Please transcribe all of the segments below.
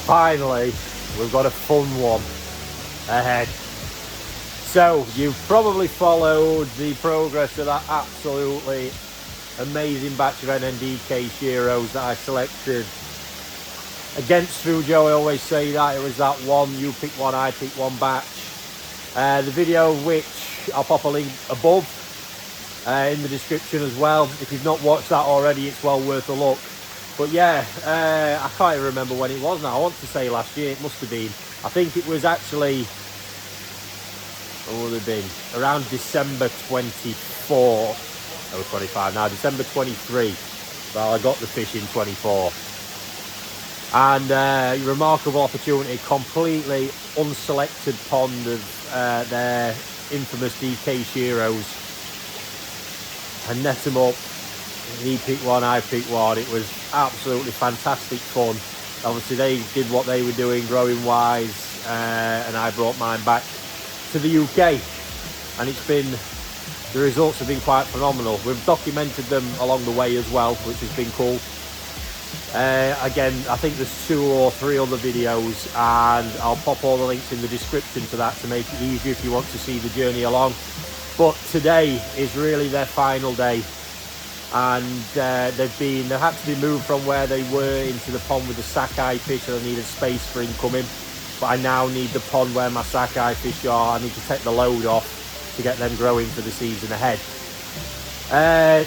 Finally, we've got a fun one ahead. So you've probably followed the progress of that absolutely amazing batch of NND Koi Shiros that I selected against Fujo. I always say that it was that one, you pick one, I pick one batch. The video of which I'll pop a link above in the description as well. If you've not watched that already, it's well worth a look. But yeah, I can't even remember when it was now. I want to say last year, it must have been. I think it was actually, what would it have been? Around December 24. I was 25 now, December 23. Well, I got the fish in 24. And remarkable opportunity, completely unselected pond of their infamous DK Shiros. I net them up. He picked one, I picked one. It was absolutely fantastic fun. Obviously they did what they were doing growing wise, and I brought mine back to the UK, and the results have been quite phenomenal. We've documented them along the way as well, which has been cool. Again, I think there's 2 or 3 other videos, and I'll pop all the links in the description to that to make it easier if you want to see the journey along. But today is really their final day, and they've had to be moved from where they were into the pond with the Sakai fish, so I needed space for incoming. But I now need the pond where my Sakai fish are. I need to take the load off to get them growing for the season ahead.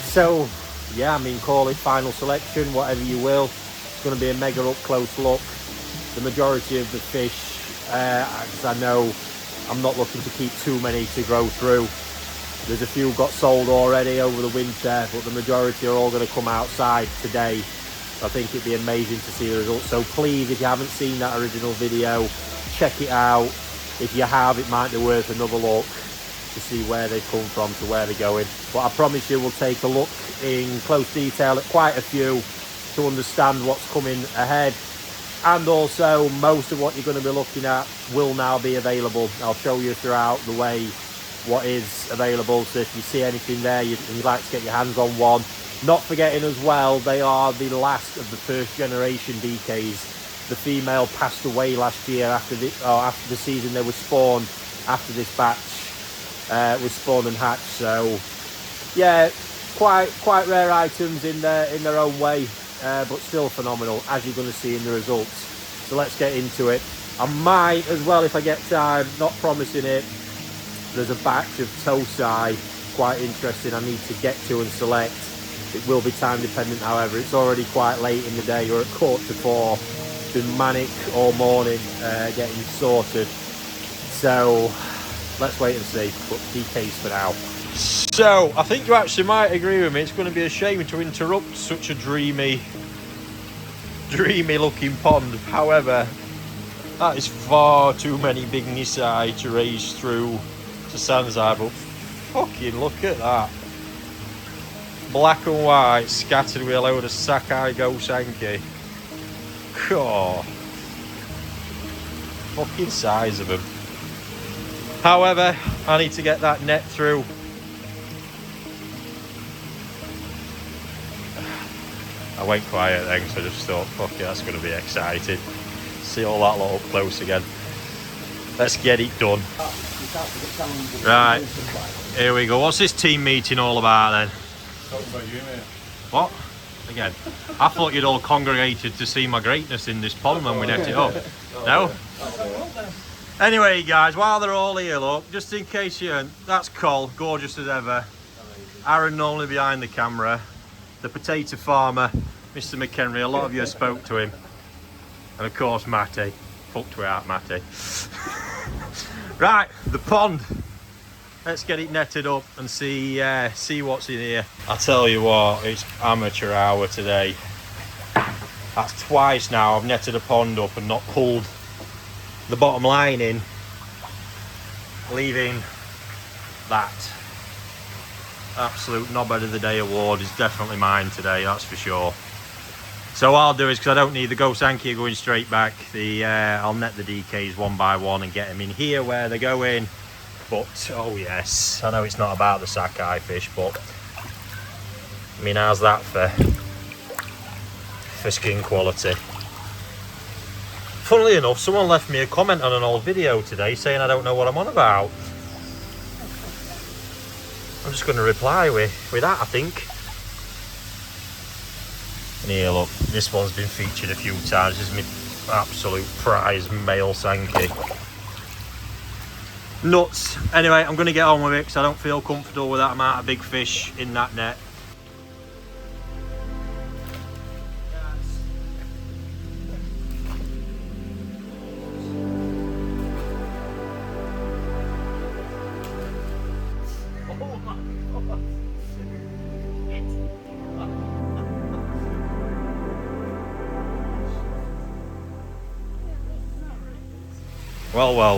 So yeah, I mean, call it final selection, whatever you will. It's going to be a mega up close look. The majority of the fish, because I know I'm not looking to keep too many to grow through. There's a few got sold already over the winter, but the majority are all going to come outside today. I think it'd be amazing to see the results. So please, if you haven't seen that original video, check it out. If you have, it might be worth another look to see where they've come from to where they're going. But I promise you we'll take a look in close detail at quite a few to understand what's coming ahead. And also, most of what you're going to be looking at will now be available. I'll show you throughout the way what is available. So if you see anything there, you'd like to get your hands on one. Not forgetting as well, they are the last of the first generation DKs. The female passed away last year after the season they were spawned, after this batch was spawned and hatched. So yeah, quite rare items in their own way, but still phenomenal, as you're going to see in the results. So let's get into it. I might as well, if I get time, not promising it. There's a batch of Tosai, quite interesting, I need to get to and select. It will be time dependent, however. It's already quite late in the day. We're at 3:45. It's been manic all morning getting sorted. So let's wait and see. But DKs for now. So I think you actually might agree with me. It's going to be a shame to interrupt such a dreamy looking pond. However, that is far too many big Nisai to raise through to Sanzai. But fucking look at that. Black and white scattered with a load of Sakai Gosanki. God. Fucking size of them. However, I need to get that net through. I went quiet then because I just thought, fuck it, that's going to be exciting. See all that lot up close again. Let's get it done. Right, here we go. What's this team meeting all about then? Talking about you, mate. What? Again? I thought you'd all congregated to see my greatness in this pond when we net it up. No? Anyway, guys, while they're all here, look, just in case you aren't, that's Cole, gorgeous as ever. Aaron normally behind the camera. The potato farmer, Mr. McHenry, a lot of you spoke to him. And of course, Matty. Fucked we out, Matty. Right, the pond. Let's get it netted up and see what's in here. I tell you what, it's amateur hour today. That's twice now I've netted a pond up and not pulled the bottom line in, leaving that. Absolute knobhead of the day award is definitely mine today, that's for sure. So what I'll do is, because I don't need the Gosanki going straight back, I'll net the DKs one by one and get them in here where they're going. But oh yes, I know it's not about the Sakai fish, but I mean, how's that for skin quality? Funnily enough, someone left me a comment on an old video today saying I don't know what I'm on about. I'm just going to reply with that, I think. And here, look, this one's been featured a few times. This is my absolute prize male Sankey. Nuts. Anyway, I'm going to get on with it because I don't feel comfortable with that amount of big fish in that net.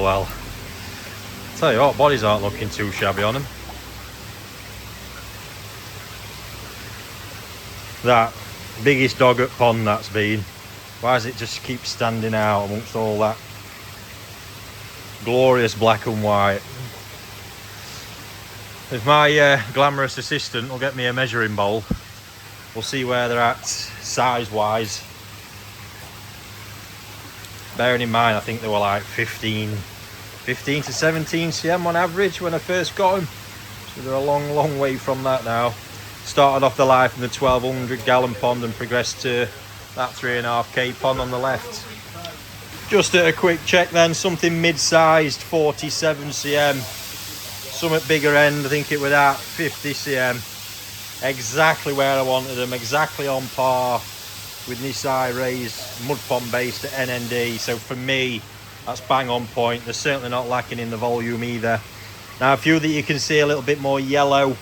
Well. Tell you what, bodies aren't looking too shabby on them. That biggest dog at pond that's been. Why does it just keep standing out amongst all that glorious black and white? If my glamorous assistant will get me a measuring bowl, we'll see where they're at size-wise. Bearing in mind, I think they were like 15 to 17 cm on average when I first got them. So they're a long way from that now. Started off the life in the 1200 gallon pond and progressed to that 3.5k pond on the left. Just at a quick check then, something mid-sized, 47 cm. Some at bigger end, I think it was at 50 cm. Exactly where I wanted them, exactly on par with Nisai Ray's mud pond based at NND. So for me, that's bang on point. They're certainly not lacking in the volume either. Now, a few that you can see a little bit more yellow.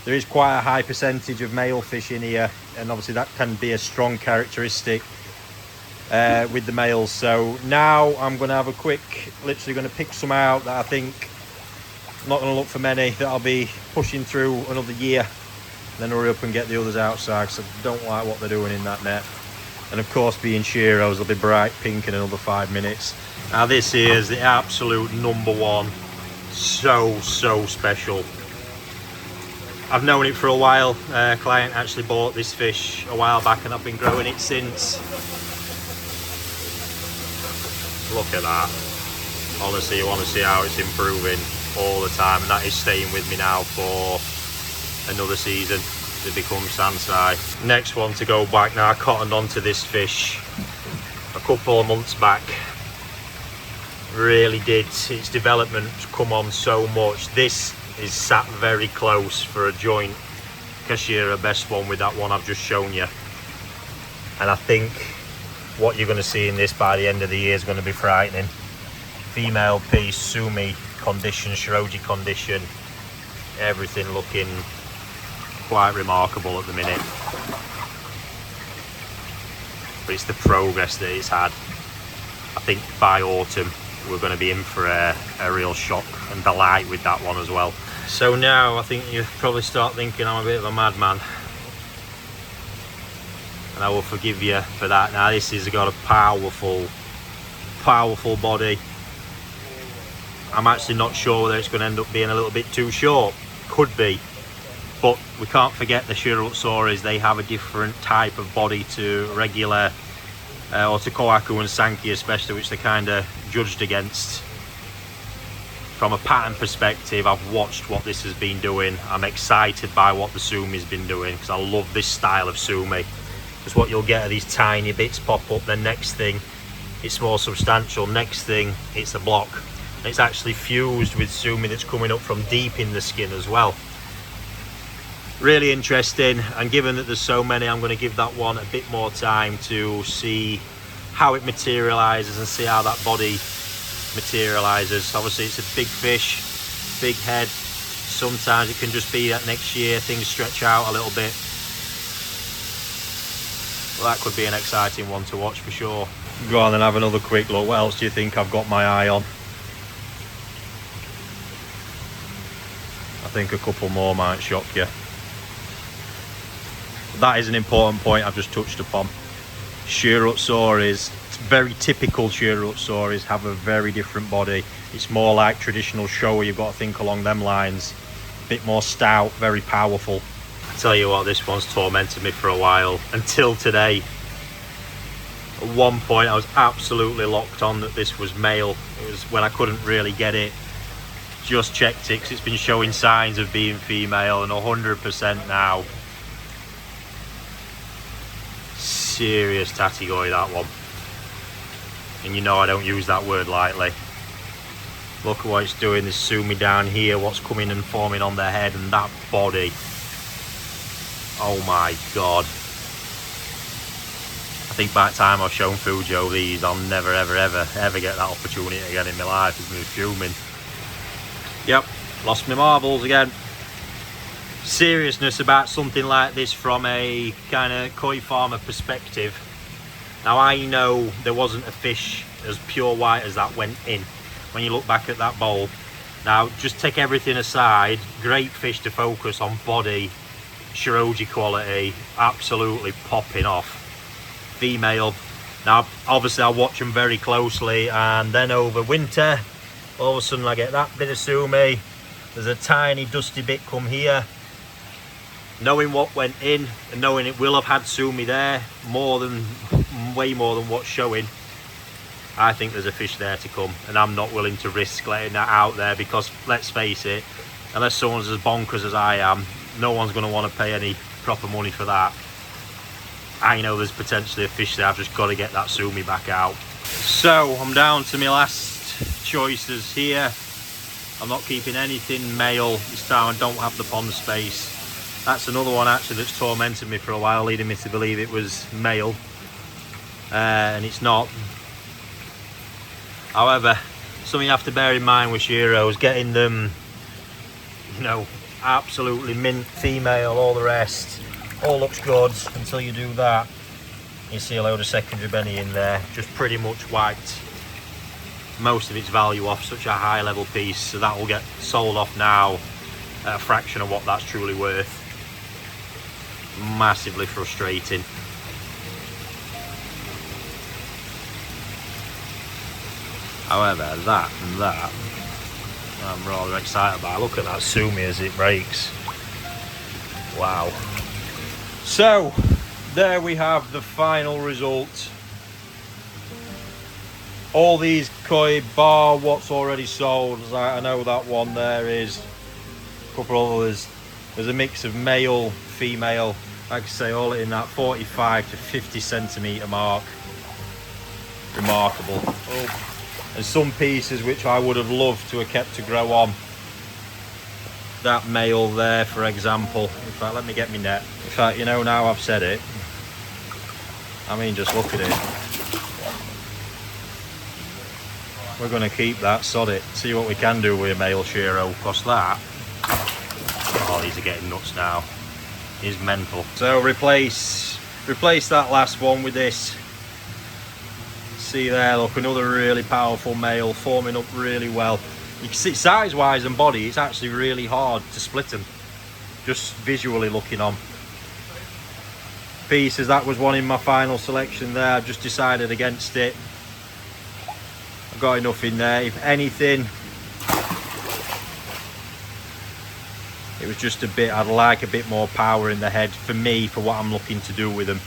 There is quite a high percentage of male fish in here, and obviously that can be a strong characteristic with the males. So now I'm going to have a quick, literally going to pick some out that I think, I'm not going to look for many, that I'll be pushing through another year, and then hurry up and get the others outside, because I don't like what they're doing in that net. And of course, being Shiros, they'll be bright pink in another 5 minutes. Now this is the absolute #1. So special. I've known it for a while. A client actually bought this fish a while back and I've been growing it since. Look at that. Honestly, you want to see how it's improving all the time, and that is staying with me now for another season to become Sansai. Next one to go back now. I cottoned onto this fish a couple of months back. Really did. Its development come on so much. This is sat very close for a joint Kashira best one with that one I've just shown you. And I think what you're going to see in this by the end of the year is going to be frightening. Female piece, sumi condition, shiroji condition, everything looking quite remarkable at the minute. But it's the progress that it's had. I think by autumn we're going to be in for a real shock and delight with that one as well. So now I think you probably start thinking I'm a bit of a madman, and I will forgive you for that. Now this has got a powerful body. I'm actually not sure whether it's going to end up being a little bit too short. Could be. But we can't forget the Shiro Utsuris. They have a different type of body to regular or to Kohaku and Sankey especially, which they're kind of judged against. From a pattern perspective, I've watched what this has been doing. I'm excited by what the sumi's been doing because I love this style of sumi. Because what you'll get are these tiny bits pop up. Then next thing, it's more substantial. Next thing, it's a block. And it's actually fused with sumi that's coming up from deep in the skin as well. Really interesting, and given that there's so many, I'm going to give that one a bit more time to see how it materializes and see how that body materializes. Obviously it's a big fish, big head. Sometimes it can just be that next year things stretch out a little bit. Well, that could be an exciting one to watch for sure. Go on and have another quick look. What else do you think I've got my eye on? I think a couple more might shock you. That is an important point I've just touched upon. Shiro Utsuris, very typical Shiro Utsuris, have a very different body. It's more like traditional Showa, you've got to think along them lines. A bit more stout, very powerful. I tell you what, this one's tormented me for a while, until today. At one point I was absolutely locked on that this was male. It was when I couldn't really get it. Just checked it because it's been showing signs of being female, and 100% now. Serious Tategoi, that one. And you know I don't use that word lightly. Look at what it's doing, this sumi down here, what's coming and forming on their head, and that body. Oh my god. I think by the time I've shown Fujo these, I'll never ever get that opportunity again in my life. It's been fuming. Yep, lost my marbles again. Seriousness about something like this from a kind of koi farmer perspective. Now I know there wasn't a fish as pure white as that went in when you look back at that bowl. Now just take everything aside, great fish to focus on body, Shiroji quality, absolutely popping off. Female. Now obviously I watch them very closely, and then over winter all of a sudden I get that bit of sumi, there's a tiny dusty bit come here. Knowing what went in and knowing it will have had sumi there, way more than what's showing, I think there's a fish there to come, and I'm not willing to risk letting that out there, because let's face it, unless someone's as bonkers as I am, no one's going to want to pay any proper money for that. I know there's potentially a fish there, I've just got to get that sumi back out. So I'm down to my last choices here. I'm not keeping anything male this time. I don't have the pond space. That's another one actually that's tormented me for a while, leading me to believe it was male, and it's not. However, something you have to bear in mind with Shiros, getting them, you know, absolutely mint female, all the rest, all looks good until you do that. You see a load of secondary Benny in there, just pretty much wiped most of its value off such a high level piece, so that will get sold off now at a fraction of what that's truly worth. Massively frustrating. However, that and that I'm rather excited about. Look at that sumi as it breaks. Wow. So there we have the final result. All these koi, bar what's already sold. I know that one there is, a couple of others. There's a mix of male, female, like I say, all in that 45 to 50 centimetre mark. Remarkable. Oh. And some pieces which I would have loved to have kept to grow on. That male there, for example. In fact, let me get my net. In fact, you know, now I've said it, I mean, just look at it. We're going to keep that, sod it. See what we can do with a male Shiro. Because that, oh, these are getting nuts now. He's mental. So replace that last one with this. See there, look, another really powerful male forming up really well. You can see size wise and body, it's actually really hard to split them, just visually looking on. Pieces, that was one in my final selection there. I've just decided against it. I've got enough in there. If anything, it was just a bit, I'd like a bit more power in the head for me, for what I'm looking to do with them.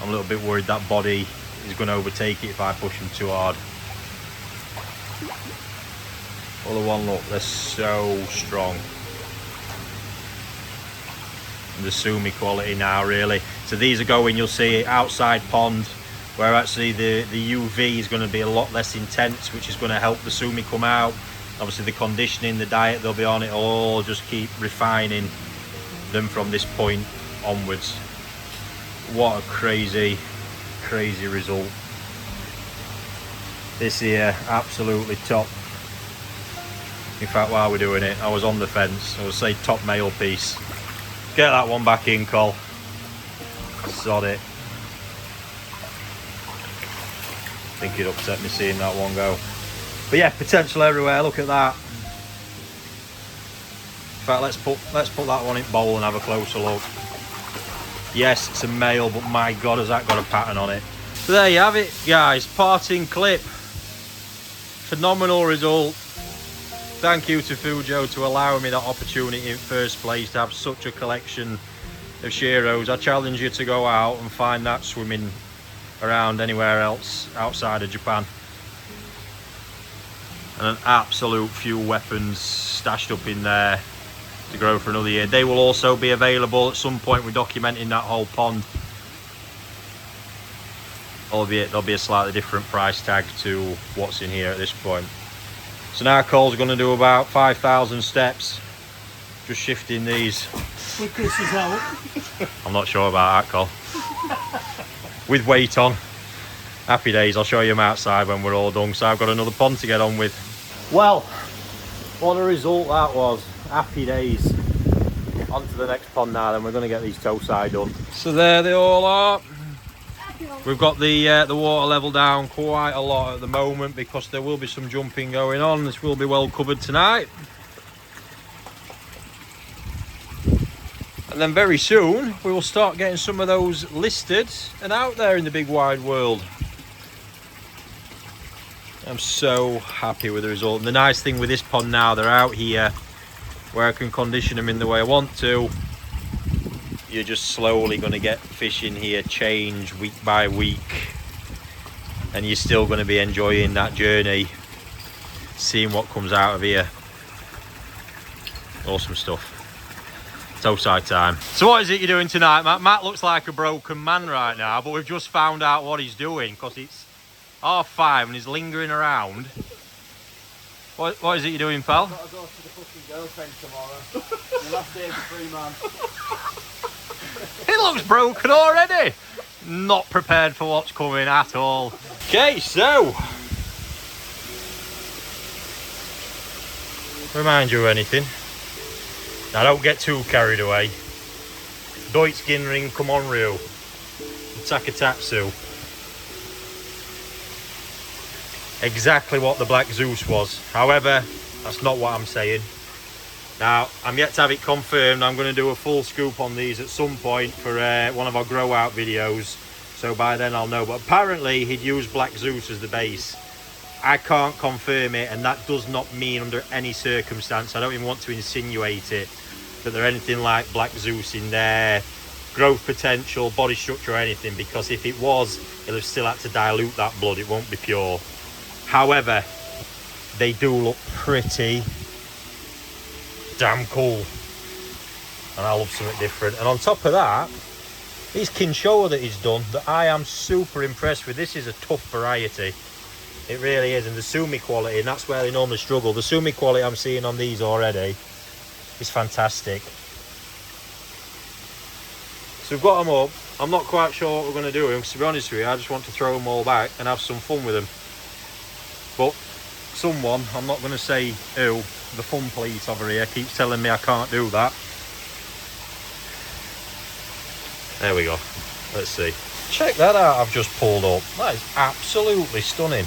I'm a little bit worried that body is going to overtake it if I push them too hard. Other one, look, they're so strong. And the sumi quality now, really. So these are going, you'll see, outside pond, where actually the UV is going to be a lot less intense, which is going to help the sumi come out. Obviously the conditioning, the diet they'll be on, it all just keep refining them from this point onwards. What a crazy result. This here, absolutely top. In fact, while we're doing it, I was on the fence. I would say top male piece. Get that one back in, Col. Sod it. I think it upset me seeing that one go. But yeah, potential everywhere. Look at that. In fact, let's put that one in bowl and have a closer look. Yes, it's a male, but my God, has that got a pattern on it. So there you have it, guys. Parting clip. Phenomenal result. Thank you to Fujo to allowing me that opportunity in first place to have such a collection of Shiros. I challenge you to go out and find that swimming around anywhere else outside of Japan. And an absolute few weapons stashed up in there to grow for another year. They will also be available at some point. We're documenting that whole pond, albeit there'll be a slightly different price tag to what's in here at this point. So now Cole's going to do about 5,000 steps, just shifting these. With Chris's help. I'm not sure about that, Cole. With weight on. Happy days. I'll show you them outside when we're all done. So I've got another pond to get on with. Well, what a result that was. Happy days. On to the next pond now, then we're going to get these Tosai done. So there they all are. We've got the water level down quite a lot at the moment because there will be some jumping going on. This will be well covered tonight. And then very soon we will start getting some of those listed and out there in the big wide world. I'm so happy with the result. And the nice thing with this pond now, they're out here where I can condition them in the way I want to. You're just slowly going to get fish in here change week by week, and you're still going to be enjoying that journey, seeing what comes out of here. Awesome stuff. Tosai time. So what is it you're doing tonight, Matt? Matt looks like a broken man right now, but we've just found out what he's doing because it's 5:30 and he's lingering around. What is it you're doing, pal? I've got to go to the fucking girlfriend tomorrow. The last day of the 3 months. It looks broken already. Not prepared for what's coming at all. Okay, so remind you of anything. Now don't get too carried away. Deutsch Ginring Komonryu, Takatatsu. Exactly what the Black Zeus was. However, that's not what I'm saying. Now, I'm yet to have it confirmed. I'm going to do a full scoop on these at some point for one of our grow out videos. So by then I'll know. But apparently he'd used Black Zeus as the base. I can't confirm it, and that does not mean under any circumstance, I don't even want to insinuate it, that there's anything like Black Zeus in there, growth potential, body structure or anything, because if it was, he'll have still had to dilute that blood. It won't be pure. However, they do look pretty damn cool, and I love something different. And on top of that, these Kinshowa that he's done, that I am super impressed with. This is a tough variety, it really is. And the sumi quality, and that's where they normally struggle, the sumi quality I'm seeing on these already is fantastic. So we've got them up. I'm not quite sure what we're going to do with them, because to be honest with you, I just want to throw them all back and have some fun with them. But someone, I'm not going to say who, the fun police over here keeps telling me I can't do that. There we go. Let's see. Check that out I've just pulled up. That is absolutely stunning.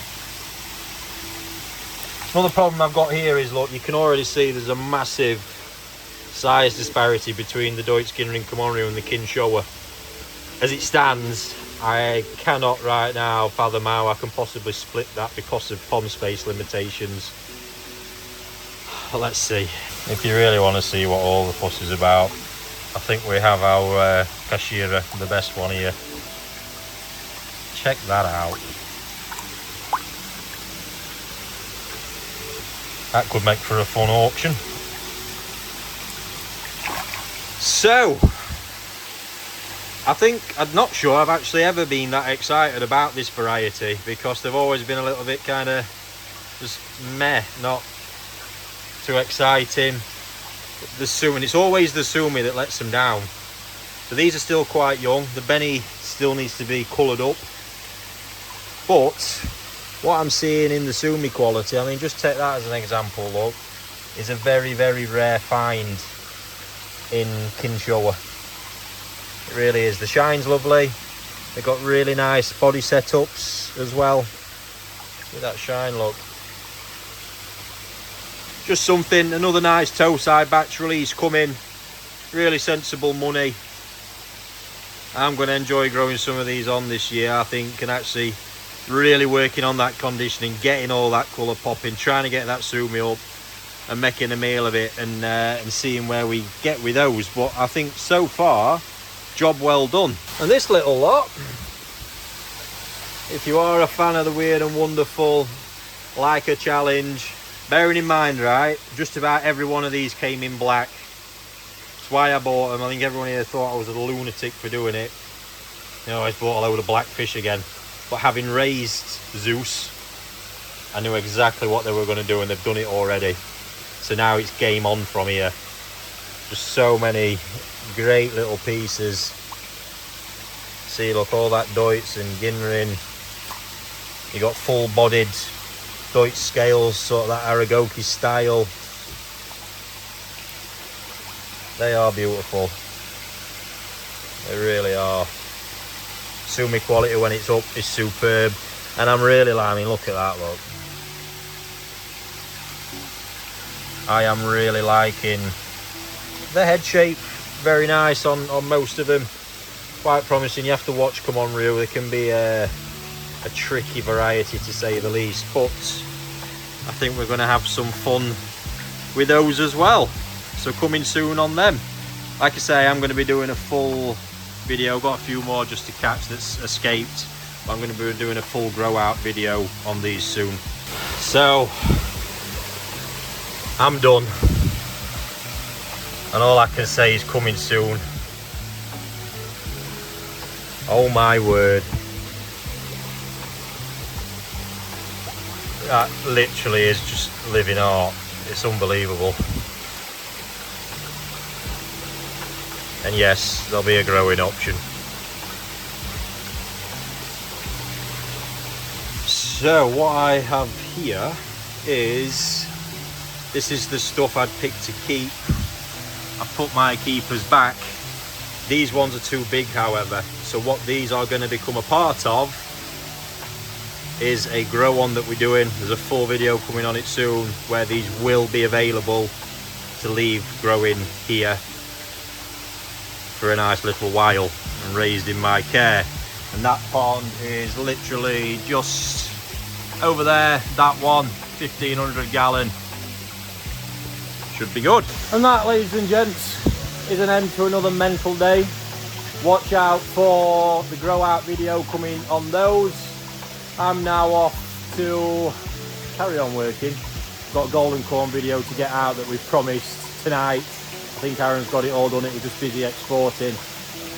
Another problem I've got here is, look, you can already see there's a massive size disparity between the Deutsch Ginring Komonryu and the Kinshowa. As it stands, I cannot right now fathom how I can possibly split that because of pond space limitations. Let's see. If you really want to see what all the fuss is about, I think we have our Kashira, the best one here. Check that out. That could make for a fun auction. So, I'm not sure I've actually ever been that excited about this variety, because they've always been a little bit kind of just meh, not too exciting. The sumi, and it's always the sumi that lets them down. So these are still quite young. The Benny still needs to be coloured up. But what I'm seeing in the sumi quality, I mean, just take that as an example, look, is a very, very rare find in Kinshowa. It really is. The shine's lovely. They've got really nice body setups as well. See that shine, look. Just something, another nice Tosai batch release coming. Really sensible money. I'm going to enjoy growing some of these on this year, I think, and actually really working on that conditioning, getting all that colour popping, trying to get that sumi up and making a meal of it, and seeing where we get with those. But I think so far, job well done. And this little lot, if you are a fan of the weird and wonderful, like a challenge, bearing in mind, right, just about every one of these came in black. That's why I bought them. I think everyone here thought I was a lunatic for doing it. You know, I bought a load of black fish again. But having raised Zeus, I knew exactly what they were going to do, and they've done it already. So now it's game on from here. Just so many great little pieces. See, look, all that Deutz and Ginrin. You got full-bodied Deutz scales, sort of that Aragoki style. They are beautiful. They really are. Sumi quality when it's up is superb. And I'm really I mean, look at that, look. I am really liking the head shape. Very nice on most of them. Quite promising. You have to watch come on reel. They can be a tricky variety to say the least. But I think we're going to have some fun with those as well. So coming soon on them. Like I say, I'm going to be doing a full video. Got a few more just to catch that's escaped. But I'm going to be doing a full grow out video on these soon. So I'm done. And all I can say is coming soon. Oh my word. That literally is just living art. It's unbelievable. And yes, there'll be a growing option. So what I have here is, this is the stuff I'd pick to keep. I put my keepers back. These ones are too big, however. So what these are going to become a part of is a grow on that we're doing. There's a full video coming on it soon where these will be available to leave growing here for a nice little while and raised in my care. And that pond is literally just over there. That one, 1500 gallon. Should be good. And that, ladies and gents, is an end to another mental day. Watch out for the grow out video coming on those. I'm now off to carry on working. Got a golden corn video to get out that we've promised tonight. I think Aaron's got it all done. It was just busy exporting.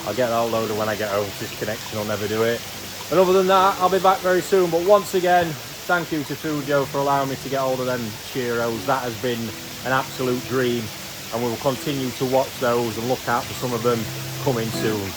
I'll get that loaded when I get home. This connection will never do it. And other than that, I'll be back very soon. But once again, thank you to Fujo for allowing me to get hold of them Shiros. That has been an absolute dream. And we will continue to watch those and look out for some of them coming soon.